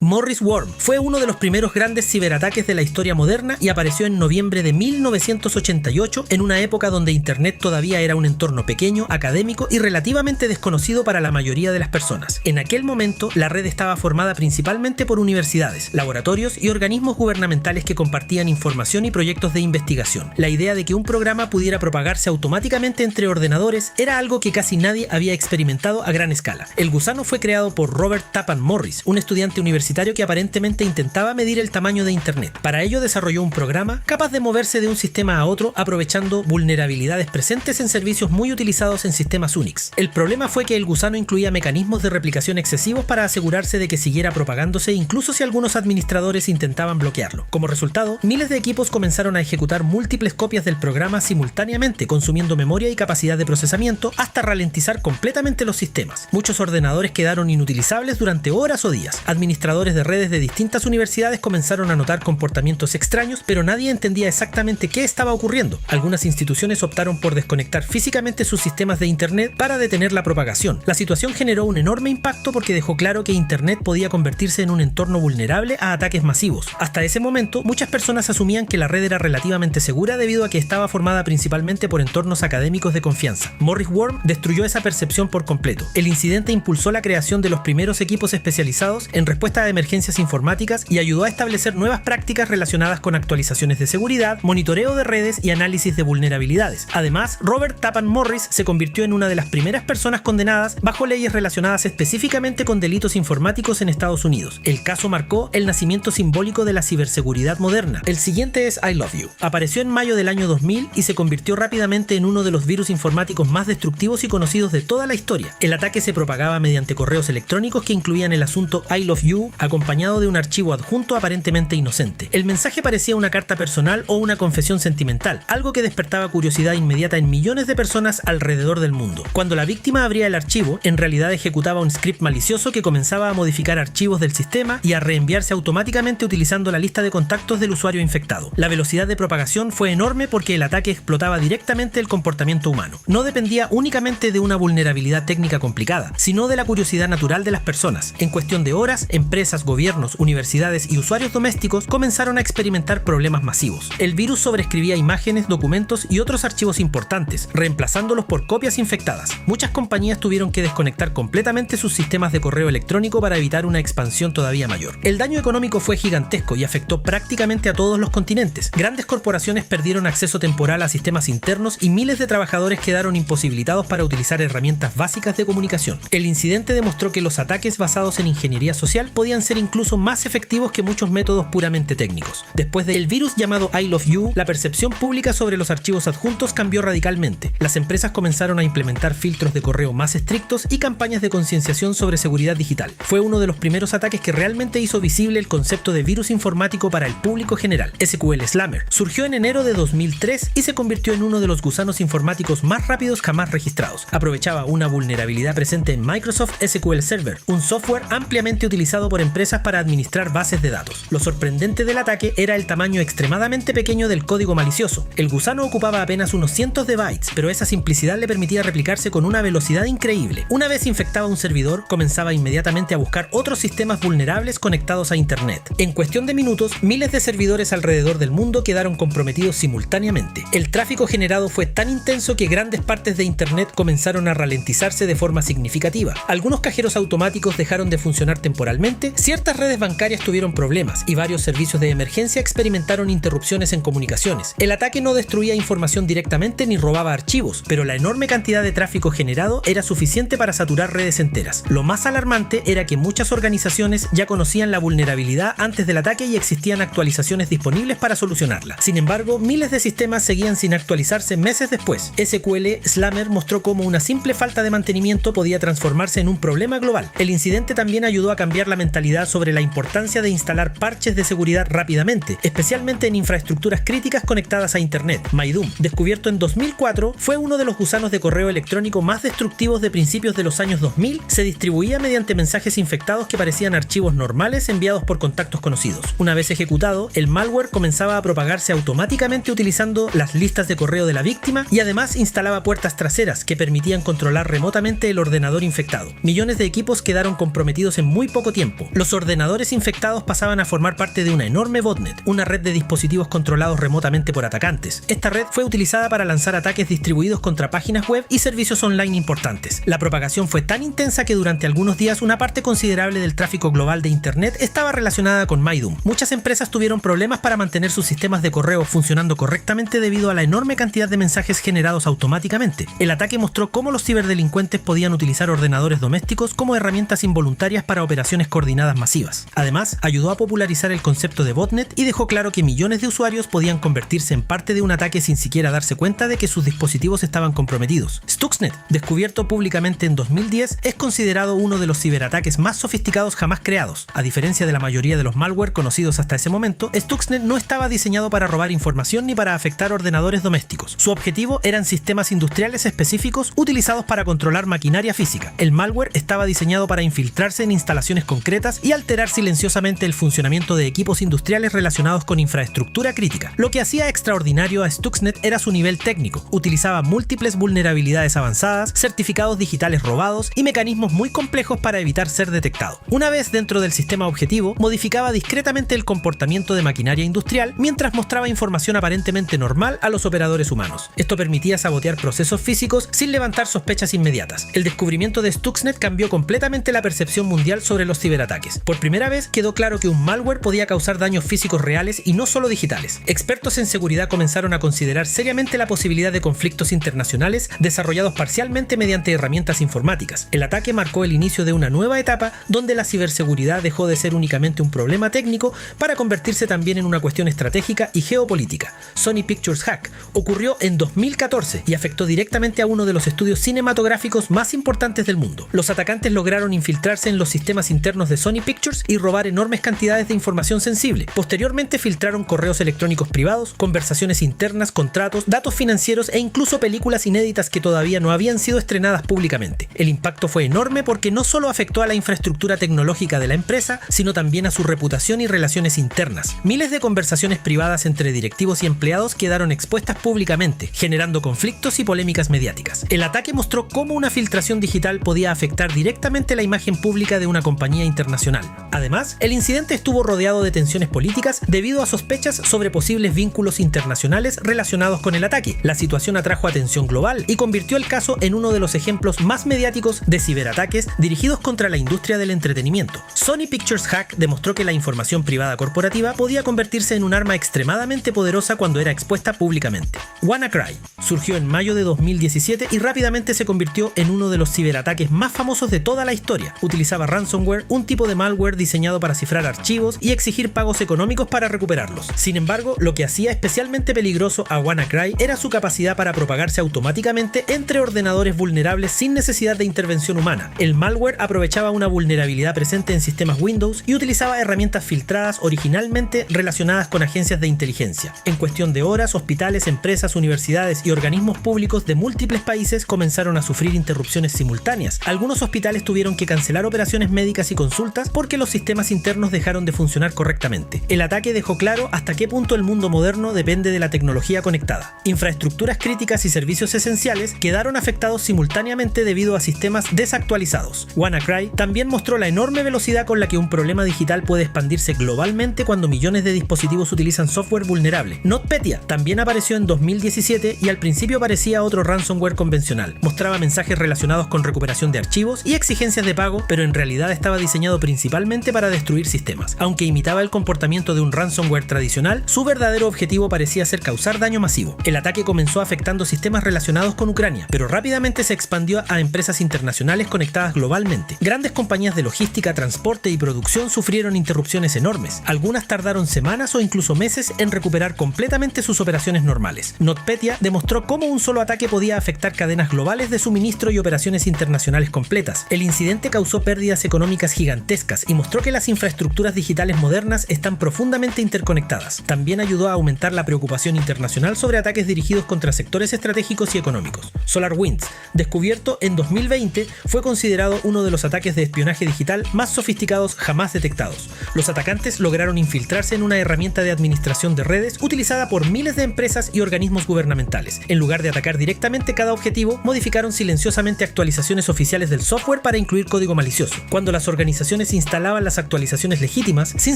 Morris Worm fue uno de los primeros grandes ciberataques de la historia moderna y apareció en noviembre de 1988 en una época donde Internet todavía era un entorno pequeño, académico y relativamente desconocido para la mayoría de las personas. En aquel momento, la red estaba formada principalmente por universidades, laboratorios y organismos gubernamentales que compartían información y proyectos de investigación. La idea de que un programa pudiera propagarse automáticamente entre ordenadores era algo que casi nadie había experimentado a gran escala. El gusano fue creado por Robert Tappan Morris, un estudiante universitario que aparentemente intentaba medir el tamaño de Internet. Para ello desarrolló un programa capaz de moverse de un sistema a otro aprovechando vulnerabilidades presentes en servicios muy utilizados en sistemas Unix. El problema fue que el gusano incluía mecanismos de replicación excesivos para asegurarse de que siguiera propagándose incluso si algunos administradores intentaban bloquearlo. Como resultado, miles de equipos comenzaron a ejecutar múltiples copias del programa simultáneamente, consumiendo memoria y capacidad de procesamiento hasta ralentizar completamente los sistemas. Muchos ordenadores quedaron inutilizables durante horas o días. Administradores de redes de distintas universidades comenzaron a notar comportamientos extraños, pero nadie entendía exactamente qué estaba ocurriendo. Algunas instituciones optaron por desconectar físicamente sus sistemas de Internet para detener la propagación. La situación generó un enorme impacto porque dejó claro que Internet podía convertirse en un entorno vulnerable a ataques masivos. Hasta ese momento, muchas personas asumían que la red era relativamente segura debido a que estaba formada principalmente por entornos académicos de confianza. Morris Worm destruyó esa percepción por completo. El incidente impulsó la creación de los primeros equipos especializados en respuesta a emergencias informáticas y ayudó a establecer nuevas prácticas relacionadas con actualizaciones de seguridad, monitoreo de redes y análisis de vulnerabilidades. Además, Robert Tappan Morris se convirtió en una de las primeras personas condenadas bajo leyes relacionadas específicamente con delitos informáticos en Estados Unidos. El caso marcó el nacimiento simbólico de la ciberseguridad moderna. El siguiente es I Love You. Apareció en mayo del año 2000 y se convirtió rápidamente en uno de los virus informáticos más destructivos y conocidos de toda la historia. El ataque se propagaba mediante correos electrónicos que incluían el asunto I Love You, acompañado de un archivo adjunto aparentemente inocente. El mensaje parecía una carta personal o una confesión sentimental, algo que despertaba curiosidad inmediata en millones de personas alrededor del mundo. Cuando la víctima abría el archivo, en realidad ejecutaba un script malicioso que comenzaba a modificar archivos del sistema y a reenviarse automáticamente utilizando la lista de contactos del usuario infectado. La velocidad de propagación fue enorme porque el ataque explotaba directamente el comportamiento humano. No dependía únicamente de una vulnerabilidad técnica complicada, sino de la curiosidad natural de las personas. En cuestión de horas, empresas, gobiernos, universidades y usuarios domésticos comenzaron a experimentar problemas masivos. El virus sobreescribía imágenes, documentos y otros archivos importantes, reemplazándolos por copias infectadas. Muchas compañías tuvieron que desconectar completamente sus sistemas de correo electrónico para evitar una expansión todavía mayor. El daño económico fue gigantesco y afectó prácticamente a todos los continentes. Grandes corporaciones perdieron acceso temporal a sistemas internos y miles de trabajadores quedaron imposibilitados para utilizar herramientas básicas de comunicación. El incidente demostró que los ataques basados en ingeniería social podían ser incluso más efectivos que muchos métodos puramente técnicos. Después del virus llamado I Love You, la percepción pública sobre los archivos adjuntos cambió radicalmente. Las empresas comenzaron a implementar filtros de correo más estrictos y campañas de concienciación sobre seguridad digital. Fue uno de los primeros ataques que realmente hizo visible el concepto de virus informático para el público general. SQL Slammer surgió en enero de 2003 y se convirtió en uno de los gusanos informáticos más rápidos jamás registrados. Aprovechaba una vulnerabilidad presente en Microsoft SQL Server, un software ampliamente utilizado por empresas para administrar bases de datos. Lo sorprendente del ataque era el tamaño extremadamente pequeño del código malicioso. El gusano ocupaba apenas unos cientos de bytes, pero esa simplicidad le permitía replicarse con una velocidad increíble. Una vez infectaba un servidor, comenzaba inmediatamente a buscar otros sistemas vulnerables conectados a Internet. En cuestión de minutos, miles de servidores alrededor del mundo quedaron comprometidos simultáneamente. El tráfico generado fue tan intenso que grandes partes de Internet comenzaron a ralentizarse de forma significativa. Algunos cajeros automáticos dejaron de funcionar temporalmente, ciertas redes bancarias tuvieron problemas y varios servicios de emergencia experimentaron interrupciones en comunicaciones. El ataque no destruía información directamente ni robaba archivos, pero la enorme cantidad de tráfico generado era suficiente para saturar redes enteras. Lo más alarmante era que muchas organizaciones ya conocían la vulnerabilidad antes del ataque y existían actualizaciones disponibles para solucionarla. Sin embargo, miles de sistemas seguían sin actualizarse meses después. SQL Slammer mostró cómo una simple falta de mantenimiento podía transformarse en un problema global. El incidente también ayudó a cambiar la mentalidad sobre la importancia de instalar parches de seguridad rápidamente, especialmente en infraestructuras críticas conectadas a Internet. MyDoom, descubierto en 2004, fue uno de los gusanos de correo electrónico más destructivos de principios de los años 2000. Se distribuía mediante mensajes infectados que parecían archivos normales enviados por contactos conocidos. Una vez ejecutado, el malware comenzaba a propagarse automáticamente utilizando las listas de correo de la víctima y además instalaba puertas traseras que permitían controlar remotamente el ordenador infectado. Millones de equipos quedaron comprometidos en muy poco tiempo. objetivo. Los ordenadores infectados pasaban a formar parte de una enorme botnet, una red de dispositivos controlados remotamente por atacantes. Esta red fue utilizada para lanzar ataques distribuidos contra páginas web y servicios online importantes. La propagación fue tan intensa que durante algunos días una parte considerable del tráfico global de Internet estaba relacionada con MyDoom. Muchas empresas tuvieron problemas para mantener sus sistemas de correo funcionando correctamente debido a la enorme cantidad de mensajes generados automáticamente. El ataque mostró cómo los ciberdelincuentes podían utilizar ordenadores domésticos como herramientas involuntarias para operaciones coordinadas masivas. Además, ayudó a popularizar el concepto de botnet y dejó claro que millones de usuarios podían convertirse en parte de un ataque sin siquiera darse cuenta de que sus dispositivos estaban comprometidos. Stuxnet, descubierto públicamente en 2010, es considerado uno de los ciberataques más sofisticados jamás creados. A diferencia de la mayoría de los malware conocidos hasta ese momento, Stuxnet no estaba diseñado para robar información ni para afectar ordenadores domésticos. Su objetivo eran sistemas industriales específicos utilizados para controlar maquinaria física. El malware estaba diseñado para infiltrarse en instalaciones concretas y alterar silenciosamente el funcionamiento de equipos industriales relacionados con infraestructura crítica. Lo que hacía extraordinario a Stuxnet era su nivel técnico. Utilizaba múltiples vulnerabilidades avanzadas, certificados digitales robados y mecanismos muy complejos para evitar ser detectado. Una vez dentro del sistema objetivo, modificaba discretamente el comportamiento de maquinaria industrial mientras mostraba información aparentemente normal a los operadores humanos. Esto permitía sabotear procesos físicos sin levantar sospechas inmediatas. El descubrimiento de Stuxnet cambió completamente la percepción mundial sobre los ciberataques. Por primera vez quedó claro que un malware podía causar daños físicos reales y no solo digitales. Expertos en seguridad comenzaron a considerar seriamente la posibilidad de conflictos internacionales desarrollados parcialmente mediante herramientas informáticas. El ataque marcó el inicio de una nueva etapa donde la ciberseguridad dejó de ser únicamente un problema técnico para convertirse también en una cuestión estratégica y geopolítica. Sony Pictures Hack ocurrió en 2014 y afectó directamente a uno de los estudios cinematográficos más importantes del mundo. Los atacantes lograron infiltrarse en los sistemas internos de Sony Pictures y robar enormes cantidades de información sensible. Posteriormente filtraron correos electrónicos privados, conversaciones internas, contratos, datos financieros e incluso películas inéditas que todavía no habían sido estrenadas públicamente. El impacto fue enorme porque no solo afectó a la infraestructura tecnológica de la empresa, sino también a su reputación y relaciones internas. Miles de conversaciones privadas entre directivos y empleados quedaron expuestas públicamente, generando conflictos y polémicas mediáticas. El ataque mostró cómo una filtración digital podía afectar directamente la imagen pública de una compañía internacional. Además, el incidente estuvo rodeado de tensiones políticas debido a sospechas sobre posibles vínculos internacionales relacionados con el ataque. La situación atrajo atención global y convirtió el caso en uno de los ejemplos más mediáticos de ciberataques dirigidos contra la industria del entretenimiento. Sony Pictures Hack demostró que la información privada corporativa podía convertirse en un arma extremadamente poderosa cuando era expuesta públicamente. WannaCry surgió en mayo de 2017 y rápidamente se convirtió en uno de los ciberataques más famosos de toda la historia. Utilizaba ransomware, un tipo de malware diseñado para cifrar archivos y exigir pagos económicos para recuperarlos. Sin embargo, lo que hacía especialmente peligroso a WannaCry era su capacidad para propagarse automáticamente entre ordenadores vulnerables sin necesidad de intervención humana. El malware aprovechaba una vulnerabilidad presente en sistemas Windows y utilizaba herramientas filtradas originalmente relacionadas con agencias de inteligencia. En cuestión de horas, hospitales, empresas, universidades y organismos públicos de múltiples países comenzaron a sufrir interrupciones simultáneas. Algunos hospitales tuvieron que cancelar operaciones médicas y consultas porque los sistemas internos dejaron de funcionar correctamente. El ataque dejó claro hasta qué punto el mundo moderno depende de la tecnología conectada. Infraestructuras críticas y servicios esenciales quedaron afectados simultáneamente debido a sistemas desactualizados. WannaCry también mostró la enorme velocidad con la que un problema digital puede expandirse globalmente cuando millones de dispositivos utilizan software vulnerable. NotPetya también apareció en 2017 y al principio parecía otro ransomware convencional. Mostraba mensajes relacionados con recuperación de archivos y exigencias de pago, pero en realidad estaba diseñado principalmente para destruir sistemas. Aunque imitaba el comportamiento de un ransomware tradicional, su verdadero objetivo parecía ser causar daño masivo. El ataque comenzó afectando sistemas relacionados con Ucrania, pero rápidamente se expandió a empresas internacionales conectadas globalmente. Grandes compañías de logística, transporte y producción sufrieron interrupciones enormes. Algunas tardaron semanas o incluso meses en recuperar completamente sus operaciones normales. NotPetya demostró cómo un solo ataque podía afectar cadenas globales de suministro y operaciones internacionales completas. El incidente causó pérdidas económicas gigantescas y mostró que las infraestructuras digitales modernas están profundamente interconectadas. También ayudó a aumentar la preocupación internacional sobre ataques dirigidos contra sectores estratégicos y económicos. SolarWinds, descubierto en 2020, fue considerado uno de los ataques de espionaje digital más sofisticados jamás detectados. Los atacantes lograron infiltrarse en una herramienta de administración de redes utilizada por miles de empresas y organismos gubernamentales. En lugar de atacar directamente cada objetivo, modificaron silenciosamente actualizaciones oficiales del software para incluir código malicioso. Cuando las organizaciones organizaciones instalaban las actualizaciones legítimas, sin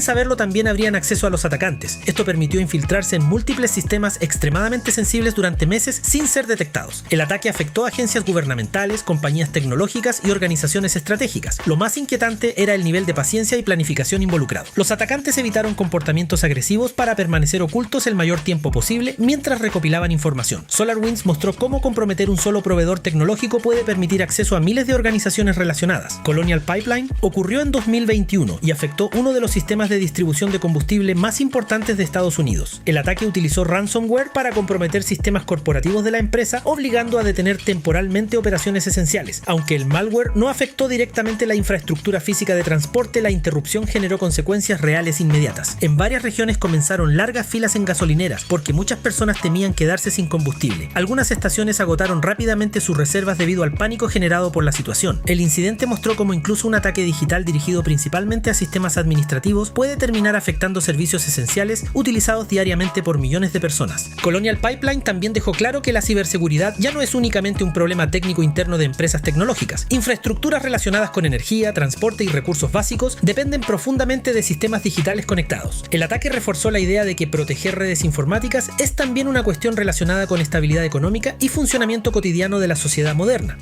saberlo también habrían acceso a los atacantes. Esto permitió infiltrarse en múltiples sistemas extremadamente sensibles durante meses sin ser detectados. El ataque afectó a agencias gubernamentales, compañías tecnológicas y organizaciones estratégicas. Lo más inquietante era el nivel de paciencia y planificación involucrado. Los atacantes evitaron comportamientos agresivos para permanecer ocultos el mayor tiempo posible mientras recopilaban información. SolarWinds mostró cómo comprometer un solo proveedor tecnológico puede permitir acceso a miles de organizaciones relacionadas. Colonial Pipeline ocurrió en 2021 y afectó uno de los sistemas de distribución de combustible más importantes de Estados Unidos. El ataque utilizó ransomware para comprometer sistemas corporativos de la empresa, obligando a detener temporalmente operaciones esenciales. Aunque el malware no afectó directamente la infraestructura física de transporte, la interrupción generó consecuencias reales inmediatas. En varias regiones comenzaron largas filas en gasolineras porque muchas personas temían quedarse sin combustible. Algunas estaciones agotaron rápidamente sus reservas debido al pánico generado por la situación. El incidente mostró cómo incluso un ataque digital dirigido principalmente a sistemas administrativos puede terminar afectando servicios esenciales utilizados diariamente por millones de personas. Colonial Pipeline también dejó claro que la ciberseguridad ya no es únicamente un problema técnico interno de empresas tecnológicas. Infraestructuras relacionadas con energía, transporte y recursos básicos dependen profundamente de sistemas digitales conectados. El ataque reforzó la idea de que proteger redes informáticas es también una cuestión relacionada con estabilidad económica y funcionamiento cotidiano de la sociedad moderna.